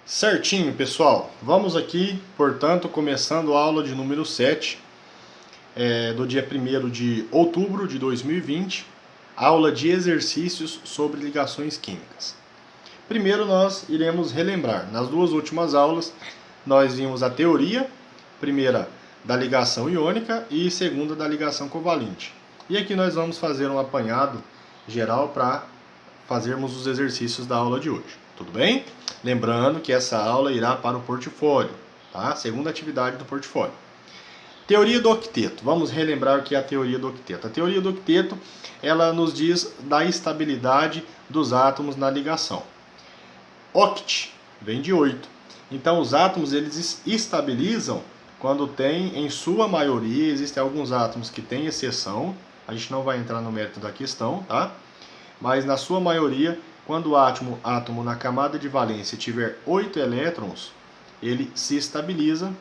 Certinho, pessoal. Vamos aqui, portanto, começando a aula de número 7, do dia 1º de outubro de 2020, aula de exercícios sobre ligações químicas. Primeiro nós iremos relembrar. Nas duas últimas aulas, nós vimos a teoria, primeira da ligação iônica e segunda da ligação covalente. E aqui nós vamos fazer um apanhado geral para fazermos os exercícios da aula de hoje. Tudo bem? Lembrando que essa aula irá para o portfólio, tá? Segunda atividade do portfólio. Teoria do octeto. Vamos relembrar o que é a teoria do octeto. A teoria do octeto, ela nos diz da estabilidade dos átomos na ligação. Oct vem de 8. Então os átomos eles estabilizam quando tem, em sua maioria, existem alguns átomos que têm exceção. A gente não vai entrar no mérito da questão, tá? Mas na sua maioria, quando o átomo na camada de valência tiver 8 elétrons, ele se estabiliza,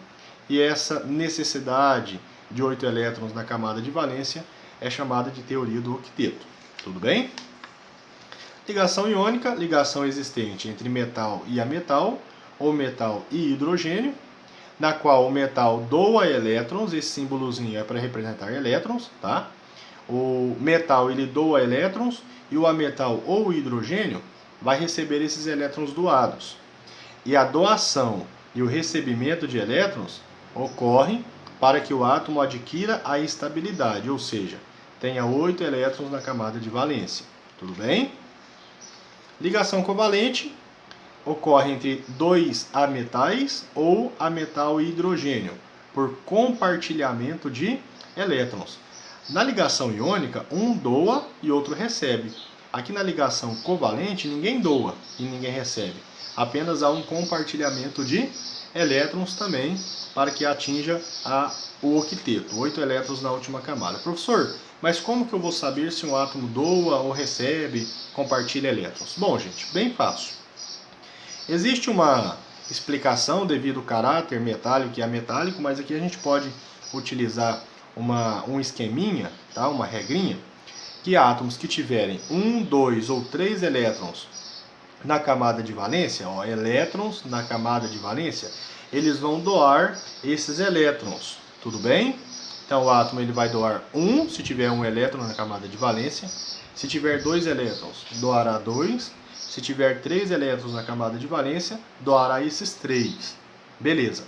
e essa necessidade de 8 elétrons na camada de valência é chamada de teoria do octeto. Tudo bem? Ligação iônica, ligação existente entre metal e ametal, ou metal e hidrogênio, na qual o metal doa elétrons, esse símbolozinho é para representar elétrons, tá? O metal ele doa elétrons e o ametal ou o hidrogênio vai receber esses elétrons doados. E a doação e o recebimento de elétrons ocorrem para que o átomo adquira a estabilidade, ou seja, tenha 8 elétrons na camada de valência. Tudo bem? Ligação covalente ocorre entre dois ametais ou ametal e hidrogênio, por compartilhamento de elétrons. Na ligação iônica, um doa e outro recebe. Aqui na ligação covalente, ninguém doa e ninguém recebe. Apenas há um compartilhamento de elétrons também, para que atinja o octeto, 8 elétrons na última camada. Professor, mas como que eu vou saber se um átomo doa ou recebe, compartilha elétrons? Bom, gente, bem fácil. Existe uma explicação devido ao caráter metálico e ametálico, mas aqui a gente pode utilizar um esqueminha, tá? Uma regrinha, que átomos que tiverem 1, 2 ou 3 elétrons na camada de valência, elétrons na camada de valência, eles vão doar esses elétrons, tudo bem? Então o átomo ele vai doar 1, se tiver um elétron na camada de valência, se tiver 2 elétrons, doará 2, se tiver 3 elétrons na camada de valência, doará esses 3, beleza.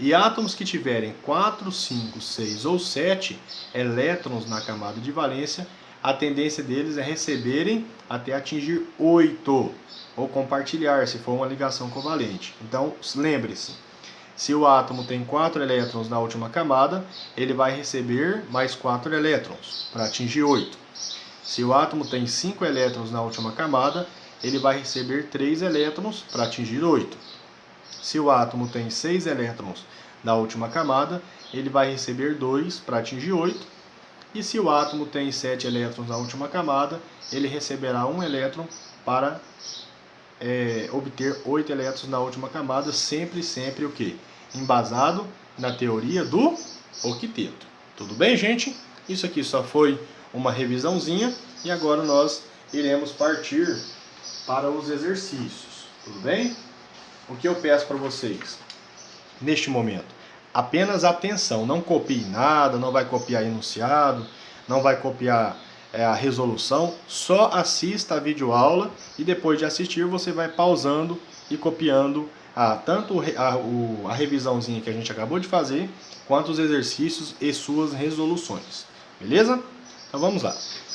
E átomos que tiverem 4, 5, 6 ou 7 elétrons na camada de valência, a tendência deles é receberem até atingir 8, ou compartilhar, se for uma ligação covalente. Então, lembre-se, se o átomo tem 4 elétrons na última camada, ele vai receber mais 4 elétrons, para atingir 8. Se o átomo tem 5 elétrons na última camada, ele vai receber 3 elétrons, para atingir 8. Se o átomo tem 6 elétrons na última camada, ele vai receber 2 para atingir 8. E se o átomo tem 7 elétrons na última camada, ele receberá 1 elétron para obter 8 elétrons na última camada, sempre o quê? Embasado na teoria do octeto. Tudo bem, gente? Isso aqui só foi uma revisãozinha e agora nós iremos partir para os exercícios. Tudo bem? O que eu peço para vocês neste momento? Apenas atenção, não copie nada, não vai copiar enunciado, não vai copiar a resolução, só assista a videoaula e depois de assistir você vai pausando e copiando tanto a revisãozinha que a gente acabou de fazer, quanto os exercícios e suas resoluções. Beleza? Então vamos lá.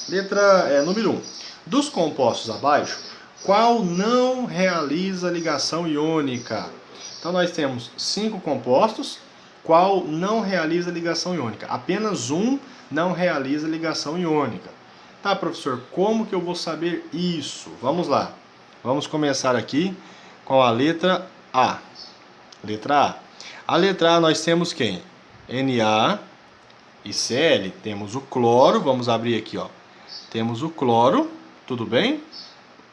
Letra número 1. Dos compostos abaixo, qual não realiza ligação iônica? Então nós temos 5 compostos. Qual não realiza ligação iônica? Apenas um não realiza ligação iônica. Tá, professor, como que eu vou saber isso? Vamos lá. Vamos começar aqui com a letra A. Letra A. A letra A nós temos quem? Na e Cl. Temos o cloro. Vamos abrir aqui, ó. Temos o cloro, tudo bem?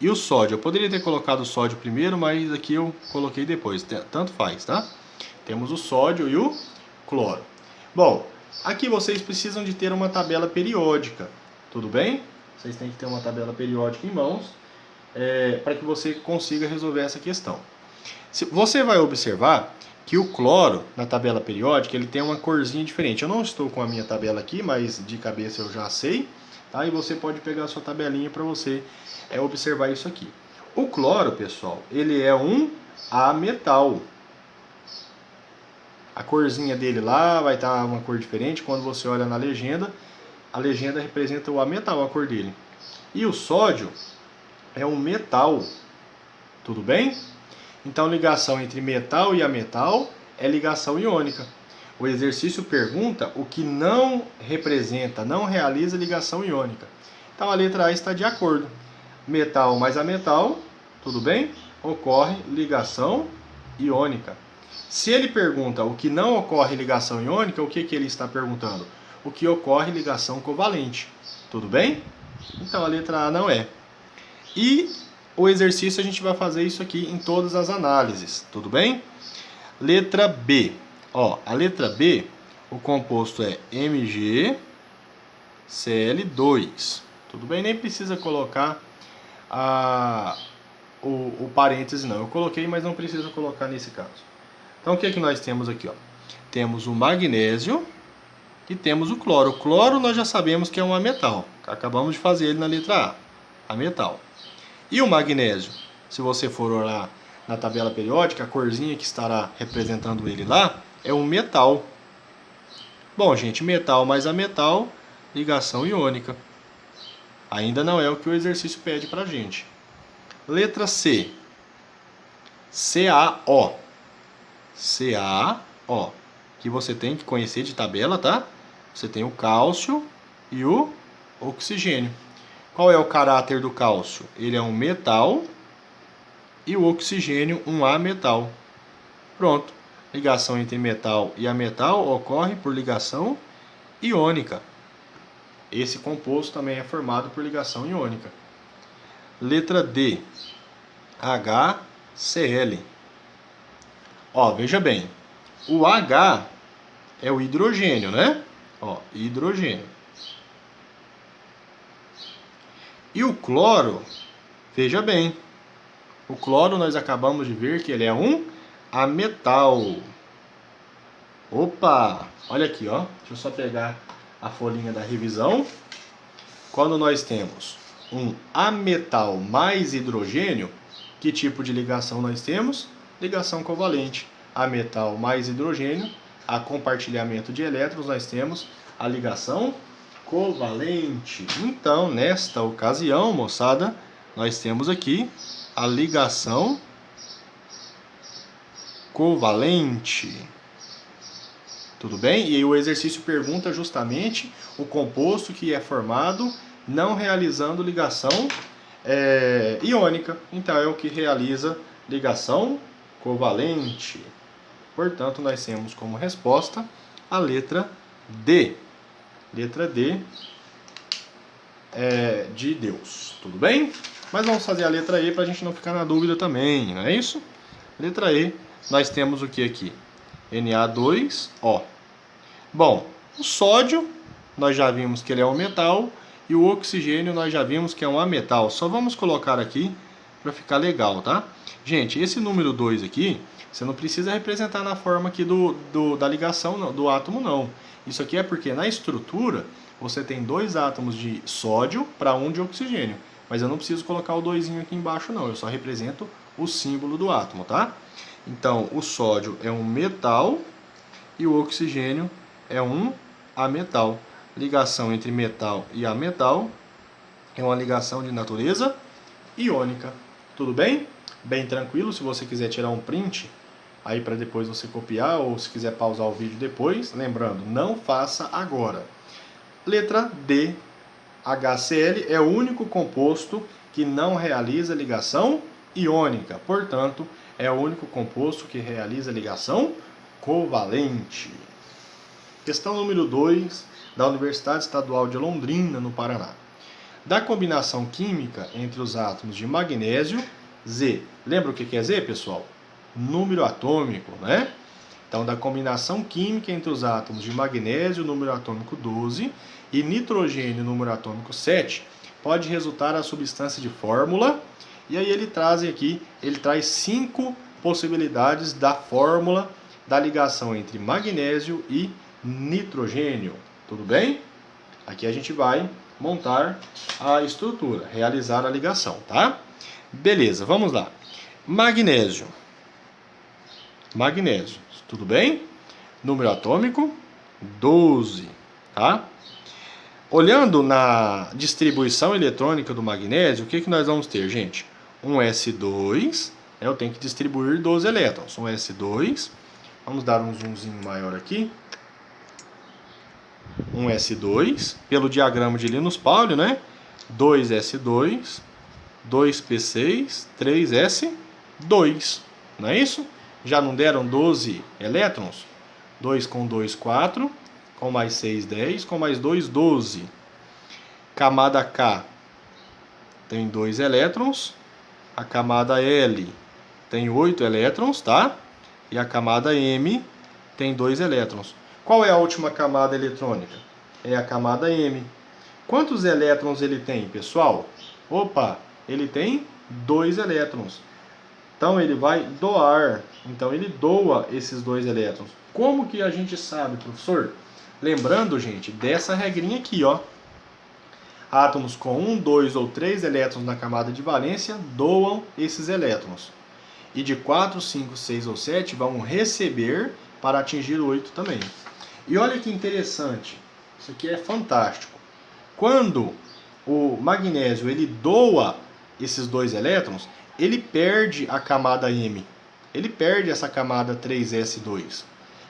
E o sódio. Eu poderia ter colocado o sódio primeiro, mas aqui eu coloquei depois. Tanto faz, tá? Temos o sódio e o cloro. Bom, aqui vocês precisam de ter uma tabela periódica, tudo bem? Vocês têm que ter uma tabela periódica em mãos para que você consiga resolver essa questão. Você vai observar que o cloro, na tabela periódica, ele tem uma corzinha diferente. Eu não estou com a minha tabela aqui, mas de cabeça eu já sei. Tá? E você pode pegar a sua tabelinha para você observar isso aqui. O cloro, pessoal, ele é um ametal. A corzinha dele lá vai estar uma cor diferente. Quando você olha na legenda, a legenda representa o ametal, a cor dele. E o sódio é um metal. Tudo bem? Então, ligação entre metal e ametal é ligação iônica. O exercício pergunta o que não representa, não realiza ligação iônica. Então, a letra A está de acordo. Metal mais ametal, tudo bem? Ocorre ligação iônica. Se ele pergunta o que não ocorre ligação iônica, o que ele está perguntando? O que ocorre ligação covalente. Tudo bem? Então, a letra A não é. E o exercício a gente vai fazer isso aqui em todas as análises, tudo bem? Letra B. Ó, a letra B, o composto é MgCl2. Tudo bem? Nem precisa colocar o parêntese não. Eu coloquei, mas não precisa colocar nesse caso. Então o que nós temos aqui? Ó? Temos o magnésio e temos o cloro. O cloro nós já sabemos que é um ametal. Acabamos de fazer ele na letra A, ametal. E o magnésio, se você for olhar na tabela periódica, a corzinha que estará representando ele lá é um metal. Bom, gente, metal mais ametal, ligação iônica. Ainda não é o que o exercício pede pra gente. Letra C. CaO. CaO. Que você tem que conhecer de tabela, tá? Você tem o cálcio e o oxigênio. Qual é o caráter do cálcio? Ele é um metal e o oxigênio um ametal. Pronto. Ligação entre metal e ametal ocorre por ligação iônica. Esse composto também é formado por ligação iônica. Letra D. HCl. Ó, veja bem. O H é o hidrogênio, né? Ó, hidrogênio. E o cloro, veja bem, o cloro nós acabamos de ver que ele é um ametal. Opa, olha aqui, ó. Deixa eu só pegar a folhinha da revisão. Quando nós temos um ametal mais hidrogênio, que tipo de ligação nós temos? Ligação covalente. Ametal mais hidrogênio, a compartilhamento de elétrons, nós temos a ligação covalente. Então, nesta ocasião, moçada, nós temos aqui a ligação covalente. Tudo bem? E aí o exercício pergunta justamente o composto que é formado não realizando ligação iônica. Então, é o que realiza ligação covalente. Portanto, nós temos como resposta a letra D. Letra D de Deus, tudo bem? Mas vamos fazer a letra E para a gente não ficar na dúvida também, não é isso? Letra E, nós temos o que aqui? Na2O. Bom, o sódio, nós já vimos que ele é um metal, e o oxigênio nós já vimos que é um ametal. Só vamos colocar aqui para ficar legal, tá? Gente, esse número 2 aqui, você não precisa representar na forma aqui da ligação do átomo, não. Isso aqui é porque na estrutura você tem 2 átomos de sódio para 1 de oxigênio. Mas eu não preciso colocar o 2 aqui embaixo, não. Eu só represento o símbolo do átomo, tá? Então, o sódio é um metal e o oxigênio é um ametal. Ligação entre metal e ametal é uma ligação de natureza iônica. Tudo bem? Bem tranquilo. Se você quiser tirar um print aí para depois você copiar, ou se quiser pausar o vídeo depois, lembrando, não faça agora. Letra D, HCl é o único composto que não realiza ligação iônica, portanto, é o único composto que realiza ligação covalente. Questão número 2, da Universidade Estadual de Londrina, no Paraná. Da combinação química entre os átomos de magnésio, Z. Lembra o que é Z, pessoal? Número atômico, né? Então, da combinação química entre os átomos de magnésio, número atômico 12, e nitrogênio, número atômico 7, pode resultar a substância de fórmula. E aí ele traz 5 possibilidades da fórmula da ligação entre magnésio e nitrogênio. Tudo bem? Aqui a gente vai montar a estrutura, realizar a ligação, tá? Beleza, vamos lá. Magnésio. Magnésio, tudo bem? Número atômico 12, tá? Olhando na distribuição eletrônica do magnésio, o que nós vamos ter, gente? Um S2, eu tenho que distribuir 12 elétrons. Um S2, vamos dar um zoomzinho maior aqui. Um S2, pelo diagrama de Linus-Pauling, né? 2S2, 2P6, 3S2, não é isso? Já não deram 12 elétrons? 2 com 2, 4, com mais 6, 10, com mais 2, 12. Camada K tem 2 elétrons, a camada L tem 8 elétrons, tá? E a camada M tem 2 elétrons. Qual é a última camada eletrônica? É a camada M. Quantos elétrons ele tem, pessoal? Opa, ele tem 2 elétrons. Então ele vai doar. Então ele doa esses 2 elétrons. Como que a gente sabe, professor? Lembrando, gente, dessa regrinha aqui, ó. Átomos com 1, 2 ou 3 elétrons na camada de valência doam esses elétrons. E de 4, 5, 6 ou 7 vão receber para atingir 8 também. E olha que interessante, isso aqui é fantástico. Quando o magnésio ele doa esses 2 elétrons, ele perde a camada M. Ele perde essa camada 3S2.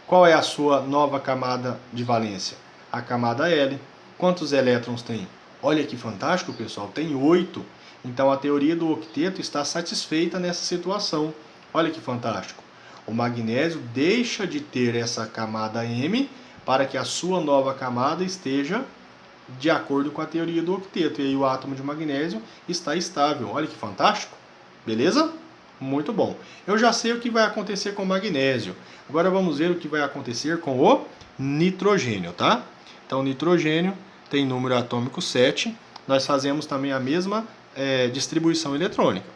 Qual é a sua nova camada de valência? A camada L. Quantos elétrons tem? Olha que fantástico, pessoal, tem 8. Então a teoria do octeto está satisfeita nessa situação. Olha que fantástico. O magnésio deixa de ter essa camada M para que a sua nova camada esteja de acordo com a teoria do octeto. E aí o átomo de magnésio está estável. Olha que fantástico. Beleza? Muito bom. Eu já sei o que vai acontecer com o magnésio. Agora vamos ver o que vai acontecer com o nitrogênio, tá? Então o nitrogênio tem número atômico 7. Nós fazemos também a mesma distribuição eletrônica.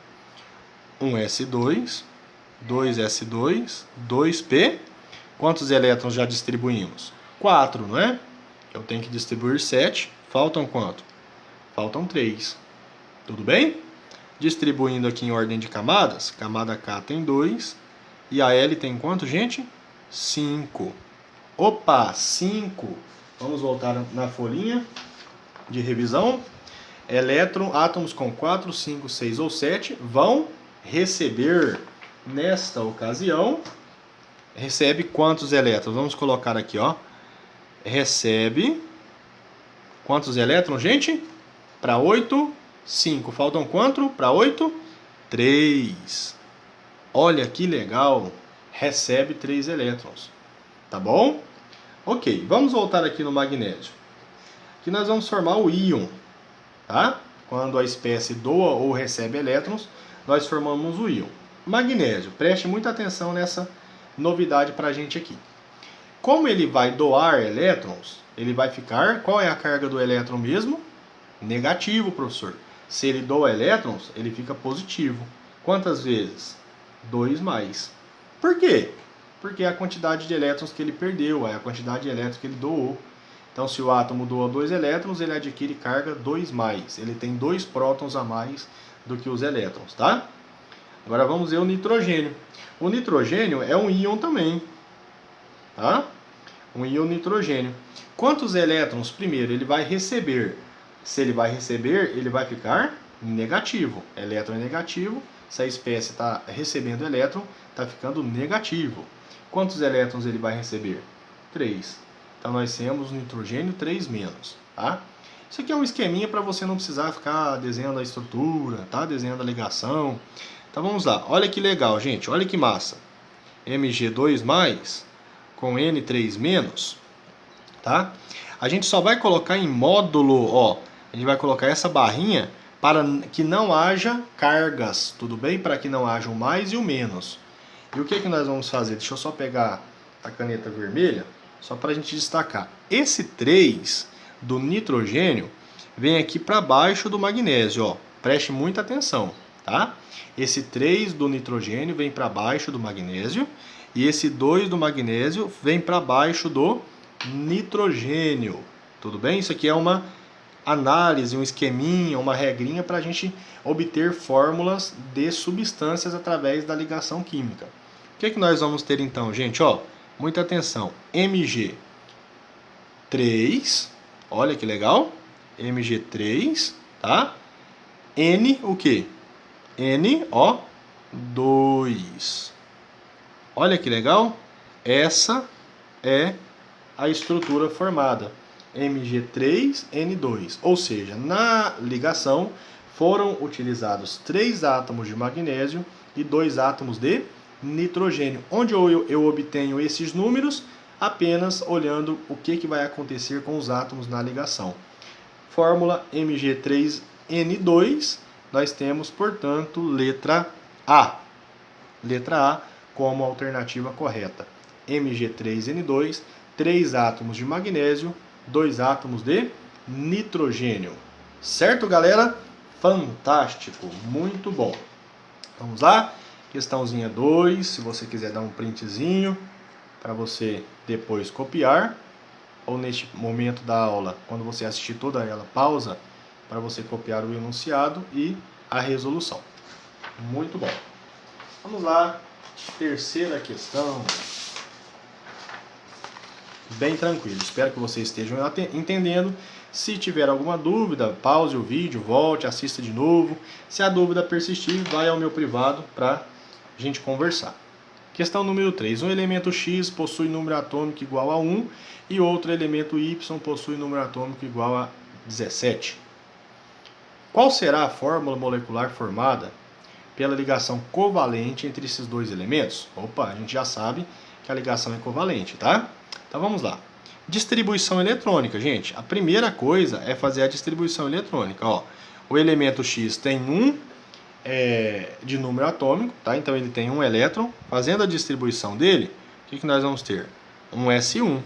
1s2, 2s2, 2p. Quantos elétrons já distribuímos? 4, não é? Eu tenho que distribuir 7. Faltam quanto? Faltam 3. Tudo bem? Distribuindo aqui em ordem de camadas, camada K tem 2. E a L tem quanto, gente? 5. Opa, 5. Vamos voltar na folhinha de revisão. Átomos com 4, 5, 6 ou 7 vão receber, nesta ocasião, recebe quantos elétrons? Vamos colocar aqui, ó. Recebe quantos elétrons, gente? Para 8, 5. Faltam quanto? Para 8? 3. Olha que legal. Recebe 3 elétrons. Tá bom? Ok, vamos voltar aqui no magnésio. Aqui nós vamos formar o íon, tá? Quando a espécie doa ou recebe elétrons, nós formamos o íon. Magnésio, preste muita atenção nessa novidade para a gente aqui. Como ele vai doar elétrons, ele vai ficar... Qual é a carga do elétron mesmo? Negativo, professor. Se ele doa elétrons, ele fica positivo. Quantas vezes? 2 mais. Por quê? Porque é a quantidade de elétrons que ele perdeu, é a quantidade de elétrons que ele doou. Então, se o átomo doa 2 elétrons, ele adquire carga 2 mais. Ele tem 2 prótons a mais do que os elétrons, tá? Agora vamos ver o nitrogênio. O nitrogênio é um íon também, tá? Um íon nitrogênio. Quantos elétrons, primeiro, ele vai receber? Se ele vai receber, ele vai ficar negativo. Elétron é negativo. Se a espécie está recebendo elétron, está ficando negativo. Quantos elétrons ele vai receber? 3. Então nós temos nitrogênio 3 menos, tá? Isso aqui é um esqueminha para você não precisar ficar desenhando a estrutura, tá? Desenhando a ligação. Então vamos lá. Olha que legal, gente. Olha que massa. Mg2+, com N3-, tá? A gente só vai colocar em módulo, ó. A gente vai colocar essa barrinha para que não haja cargas, tudo bem? Para que não haja o mais e o menos. E o que nós vamos fazer? Deixa eu só pegar a caneta vermelha, só para a gente destacar. Esse 3 do nitrogênio vem aqui para baixo do magnésio, ó. Preste muita atenção. tá? Esse 3 do nitrogênio vem para baixo do magnésio e esse 2 do magnésio vem para baixo do nitrogênio. Tudo bem? Isso aqui é uma análise, um esqueminha, uma regrinha para a gente obter fórmulas de substâncias através da ligação química. O que nós vamos ter então, gente? Ó, muita atenção. Mg3, olha que legal. Mg3, tá? N, o que? NO2. Olha que legal. Essa é a estrutura formada. Mg3N2, ou seja, na ligação foram utilizados 3 átomos de magnésio e 2 átomos de nitrogênio. Onde eu obtenho esses números? Apenas olhando o que vai acontecer com os átomos na ligação. Fórmula Mg3N2, nós temos, portanto, letra A. Letra A como alternativa correta. Mg3N2, 3 átomos de magnésio, 2 átomos de nitrogênio. Certo, galera? Fantástico, muito bom. Vamos lá? Questãozinha 2, se você quiser dar um printzinho para você depois copiar, ou neste momento da aula, quando você assistir toda ela, pausa para você copiar o enunciado e a resolução. Muito bom. Vamos lá, terceira questão. Bem tranquilo, espero que vocês estejam entendendo. Se tiver alguma dúvida, pause o vídeo, volte, assista de novo. Se a dúvida persistir, vai ao meu privado para a gente conversar. Questão número 3. Um elemento X possui número atômico igual a 1 e outro elemento Y possui número atômico igual a 17. Qual será a fórmula molecular formada pela ligação covalente entre esses dois elementos? Opa, a gente já sabe que a ligação é covalente, tá? Então vamos lá. Distribuição eletrônica, gente. A primeira coisa é fazer a distribuição eletrônica. Ó, o elemento X tem 1 de número atômico, tá? Então ele tem 1 elétron. Fazendo a distribuição dele, o que nós vamos ter? Um S1.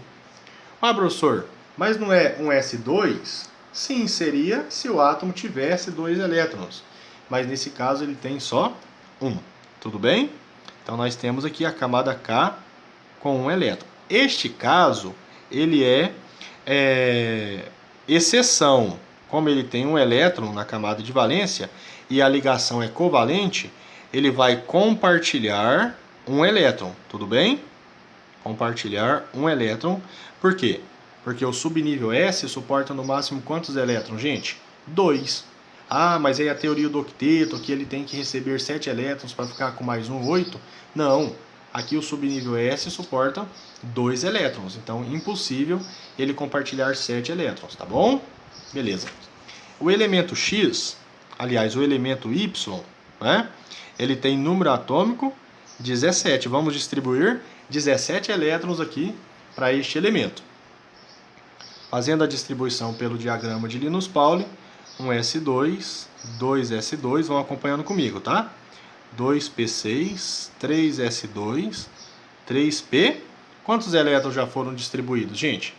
Ah, professor, mas não é um S2? Sim, seria se o átomo tivesse 2 elétrons. Mas nesse caso ele tem só 1. Tudo bem? Então nós temos aqui a camada K com 1 elétron. Este caso, ele é exceção. Como ele tem 1 elétron na camada de valência e a ligação é covalente, ele vai compartilhar 1 elétron. Tudo bem? Compartilhar 1 elétron. Por quê? Porque o subnível S suporta no máximo quantos elétrons, gente? 2. Ah, mas aí a teoria do octeto, que ele tem que receber 7 elétrons para ficar com mais 1, 8. Não. Aqui o subnível S suporta 2 elétrons. Então, impossível ele compartilhar 7 elétrons, tá bom? Beleza. O elemento X, aliás, o elemento Y, né? Ele tem número atômico 17. Vamos distribuir 17 elétrons aqui para este elemento. Fazendo a distribuição pelo diagrama de Linus-Pauling, um S2, 2S2, vão acompanhando comigo, tá? 2P6, 3S2, 3P. Quantos elétrons já foram distribuídos, gente?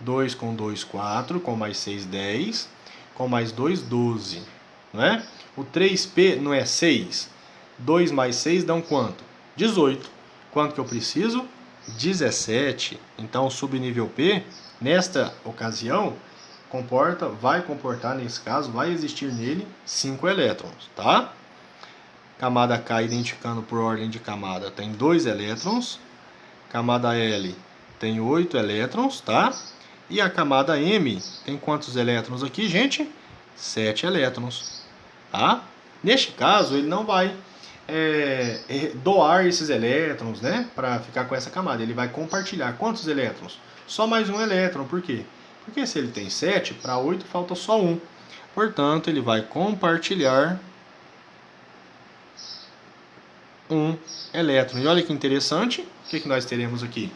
2 com 2, 4, com mais 6, 10, com mais 2, 12, né? O 3P não é 6? 2 mais 6 dão quanto? 18. Quanto que eu preciso? 17. Então, o subnível P, nesta ocasião, vai comportar, nesse caso, vai existir nele 5 elétrons, tá? Camada K, identificando por ordem de camada, tem 2 elétrons. Camada L tem 8 elétrons, tá? E a camada M tem quantos elétrons aqui, gente? 7 elétrons, tá? Neste caso, ele não vai doar esses elétrons, né? Para ficar com essa camada. Ele vai compartilhar quantos elétrons? Só mais 1 elétron. Por quê? Porque se ele tem 7, para 8 falta só 1. Portanto, ele vai compartilhar 1 elétron. E olha que interessante, o que nós teremos aqui?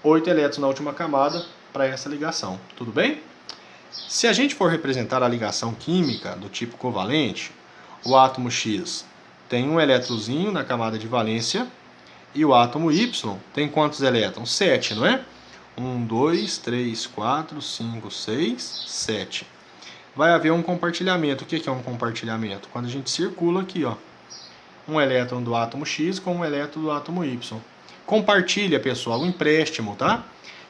8 elétrons na última camada para essa ligação. Tudo bem? Se a gente for representar a ligação química do tipo covalente, o átomo X tem 1 elétronzinho na camada de valência e o átomo Y tem quantos elétrons? 7, não é? 1, 2, 3, 4, 5, 6, 7. vai haver um compartilhamento. O que é um compartilhamento? Quando a gente circula aqui, ó, um elétron do átomo X com um elétron do átomo Y. Compartilha, pessoal, o empréstimo, tá?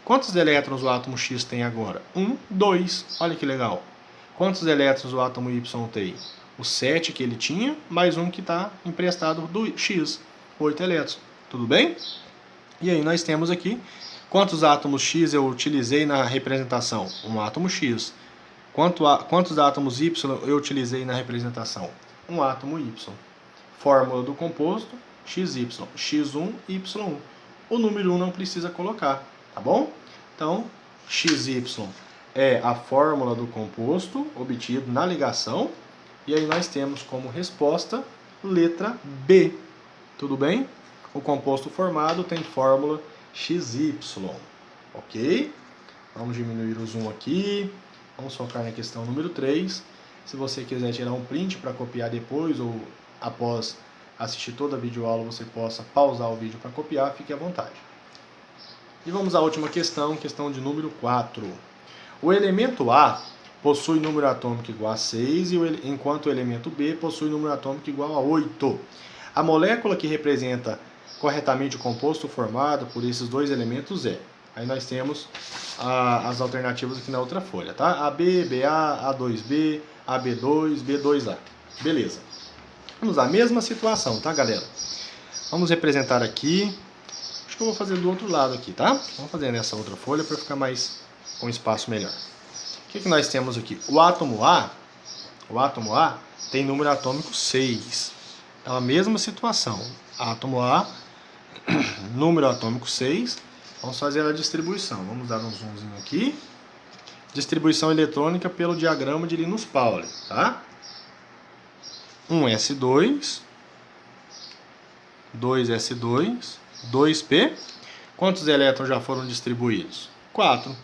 Quantos elétrons o átomo X tem agora? 1, 2. Olha que legal. Quantos elétrons o átomo Y tem? O 7 que ele tinha, mais um que está emprestado do X. 8 elétrons. Tudo bem? E aí nós temos aqui quantos átomos X eu utilizei na representação? Um átomo X. Quantos átomos Y eu utilizei na representação? Um átomo Y. Fórmula do composto, XY. X1, Y1. O número 1 não precisa colocar, tá bom? Então, XY é a fórmula do composto obtido na ligação. E aí nós temos como resposta letra B. Tudo bem? O composto formado tem fórmula XY. Ok? Vamos diminuir o zoom aqui. Vamos focar na questão número 3. Se você quiser tirar um print para copiar depois ou após assistir toda a videoaula você possa pausar o vídeo para copiar, fique à vontade. E vamos à última questão, questão de número 4. O elemento A possui número atômico igual a 6, enquanto o elemento B possui número atômico igual a 8. A molécula que representa corretamente o composto formado por esses dois elementos é... Aí nós temos as alternativas aqui na outra folha, tá? AB, BA, A2B, AB2, B2A. Beleza. Vamos à mesma situação, tá, galera? Vamos representar aqui. Acho que eu vou fazer do outro lado aqui, tá? Vamos fazer nessa outra folha para ficar mais com um espaço melhor. O que nós temos aqui? O átomo A tem número atômico 6. Então, a mesma situação. Átomo A, número atômico 6. Vamos fazer a distribuição. Vamos dar um zoomzinho aqui. Distribuição eletrônica pelo diagrama de Linus Pauling, tá? 1s2, 2s2, 2p. Quantos elétrons já foram distribuídos? 4.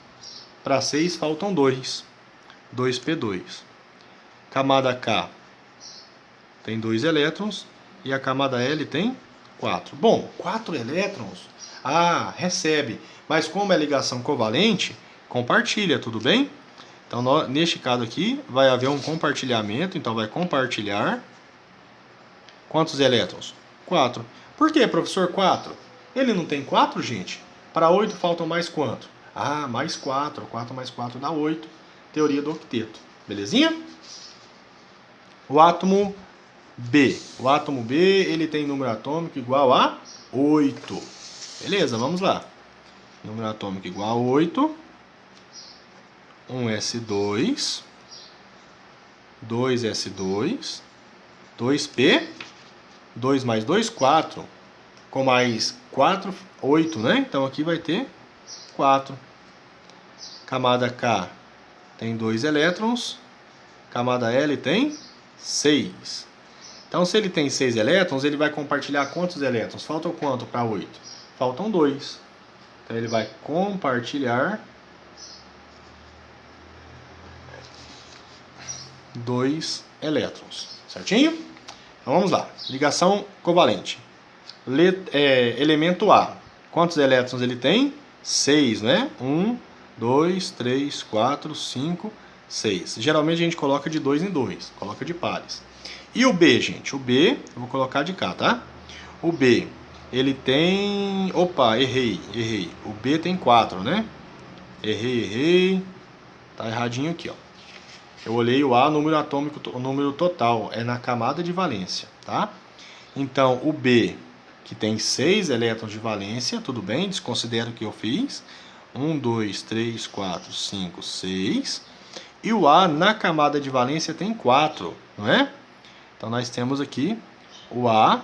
Para 6 faltam 2. 2p2. Camada K tem 2 elétrons e a camada L tem 4. Bom, 4 elétrons, recebe. Mas como é ligação covalente, compartilha, tudo bem? Então, neste caso aqui, vai haver um compartilhamento, então vai compartilhar. Quantos elétrons? 4. Por que, professor, 4? Ele não tem 4, gente? Para 8 faltam mais quanto? Mais 4. 4 mais 4 dá 8. Teoria do octeto. Belezinha? O átomo B. O átomo B, ele tem número atômico igual a 8. Beleza, vamos lá. Número atômico igual a 8. 1s2. 2s2. 2p. 2 mais 2, 4. Com mais 4, 8, né? Então aqui vai ter 4. Camada K tem 2 elétrons. Camada L tem 6. Então, se ele tem 6 elétrons, ele vai compartilhar quantos elétrons? Faltam quanto para 8? Faltam 2. Então, ele vai compartilhar 2 elétrons. Certinho? Então, vamos lá. Ligação covalente. Elemento A. Quantos elétrons ele tem? 6, né? 1, 2, 3, 4, 5, 6. Geralmente a gente coloca de 2 em 2. Coloca de pares. E o B, gente? O B, eu vou colocar de cá, tá? O B, ele tem... Opa, errei. O B tem 4, né? Errei. Tá erradinho aqui, ó. Eu olhei o A, número atômico, o número total. É na camada de valência, tá? Então, o B, que tem 6 elétrons de valência, tudo bem? Desconsidero o que eu fiz. 1, 2, 3, 4, 5, 6. E o A, na camada de valência, tem 4, não é? Então, nós temos aqui o A.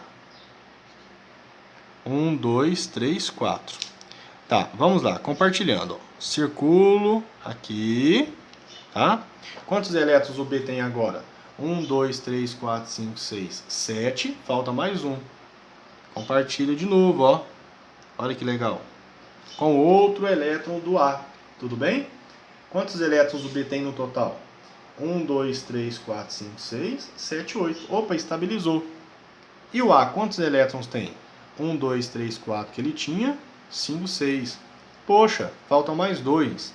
1, 2, 3, 4. Tá, vamos lá, compartilhando. Circulo aqui, tá? Quantos elétrons o B tem agora? 1, 2, 3, 4, 5, 6, 7. Falta mais um. Compartilha de novo, ó. Olha que legal. Com outro elétron do A. Tudo bem? Quantos elétrons o B tem no total? 1, 2, 3, 4, 5, 6, 7, 8. Opa, estabilizou. E o A, quantos elétrons tem? 1, 2, 3, 4 que ele tinha. 5, 6. Poxa, faltam mais 2.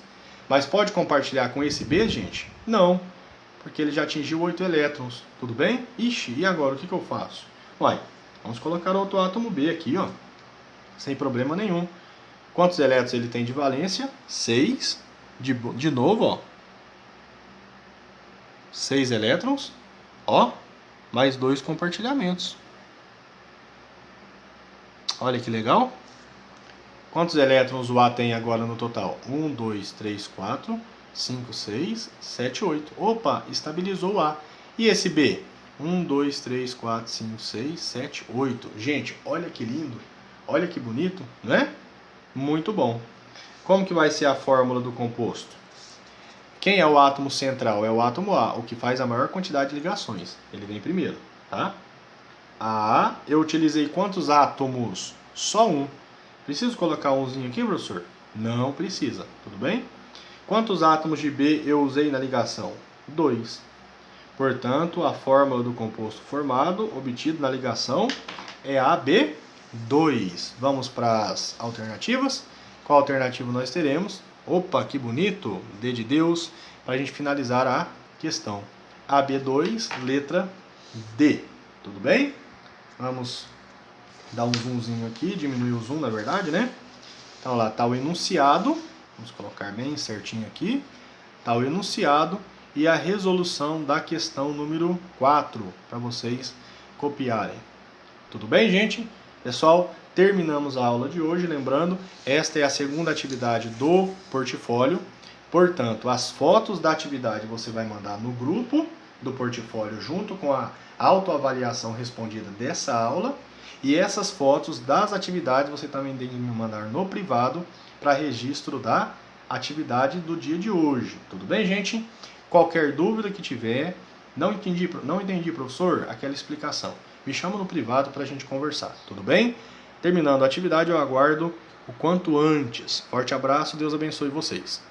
Mas pode compartilhar com esse B, gente? Não. porque ele já atingiu 8 elétrons, tudo bem? Ixi, e agora o que eu faço? Uai, vamos colocar outro átomo B aqui, ó, sem problema nenhum. Quantos elétrons ele tem de valência? 6, de novo, ó, 6 elétrons, ó, mais 2 compartilhamentos. Olha que legal. Quantos elétrons o A tem agora no total? 1, 2, 3, 4, 5, 6, 7, 8. Opa, estabilizou o A. E esse B? 1, 2, 3, 4, 5, 6, 7, 8. Gente, olha que lindo. Olha que bonito, não é? Muito bom. Como que vai ser a fórmula do composto? Quem é o átomo central? É o átomo A, o que faz a maior quantidade de ligações. Ele vem primeiro, tá? A, eu utilizei quantos átomos? Só um. Preciso colocar umzinho aqui, professor? Não precisa, tudo bem? Quantos átomos de B eu usei na ligação? 2. Portanto, a fórmula do composto formado, obtido na ligação, é AB2. Vamos para as alternativas. Qual alternativa nós teremos? Opa, que bonito! D de Deus, para a gente finalizar a questão. AB2, letra D. Tudo bem? Vamos dar um zoomzinho aqui, diminuir o zoom, na verdade, né? Então lá está o enunciado, vamos colocar bem certinho aqui. Está o enunciado e a resolução da questão número 4, para vocês copiarem. Tudo bem, gente? Pessoal, terminamos a aula de hoje. Lembrando, esta é a segunda atividade do portfólio. Portanto, as fotos da atividade você vai mandar no grupo do portfólio junto com a autoavaliação respondida dessa aula. E essas fotos das atividades você também tem que me mandar no privado para registro da atividade do dia de hoje. Tudo bem, gente? Qualquer dúvida que tiver, não entendi, professor, aquela explicação, me chama no privado para a gente conversar. Tudo bem? Terminando a atividade, eu aguardo o quanto antes. Forte abraço, Deus abençoe vocês.